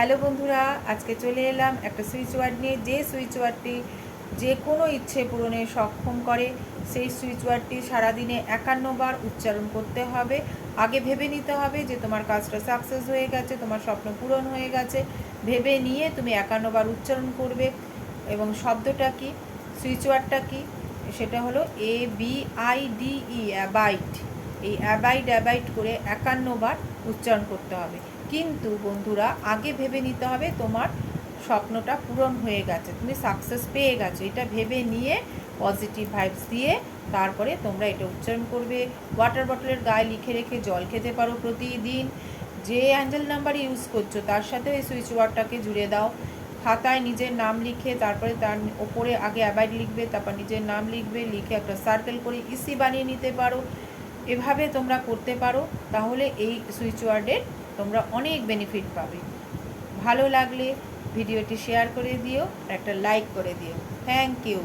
Hello বন্ধুরা, আজকে চলে এলাম একটা সুইচ ওয়ার্ড নিয়ে। যে সুইচ ওয়ার্ডটি যে কোনো ইচ্ছে পূরণে সক্ষম করে, সেই সুইচ ওয়ার্ডটি সারাদিনে 51 বার উচ্চারণ করতে হবে। আগে ভেবে নিতে হবে যে তোমার কাজটা সাকসেস হয়ে গেছে, তোমার স্বপ্ন পূরণ হয়ে গেছে। ভেবে নিয়ে তুমি 51 বার উচ্চারণ করবে। এবং শব্দটা কি, সুইচ ওয়ার্ডটা কি, সেটা হলো ABIDE, অ্যাবাইড। এই অ্যাবাইড করে 51 বার উচ্চারণ করতে হবে। কিন্তু বন্ধুরা, আগে ভেবে নিতে হবে তোমার স্বপ্নটা পূরণ হয়ে গেছে, তুমি সাকসেস পেয়ে গেছো, এটা ভেবে নিয়ে পজিটিভ ভাইবস দিয়ে তারপরে তোমরা এটা উচ্চারণ করবে। ওয়াটার বটলের গায়ে লিখে রেখে জল খেতে পারো প্রতিদিন। যে অ্যাঞ্জেল নাম্বার ইউজ করছো তার সাথে এই সুইচ ওয়ার্ডটাকে জুড়ে দাও। খাতায় নিজের নাম লিখে তারপরে তার ওপরে আগে অ্যাবাইড লিখবে, তারপর নিজের নাম লিখবে, লিখে একটা সার্কেল করে ইসি বানিয়ে নিতে পারো। এভাবে তোমরা করতে পারো, তাহলে এই সুইচ ওয়ার্ডের তোমরা অনেক বেনিফিট পাবে। ভালো লাগলে ভিডিওটি শেয়ার করে দিও, একটা লাইক করে দিও। Thank you.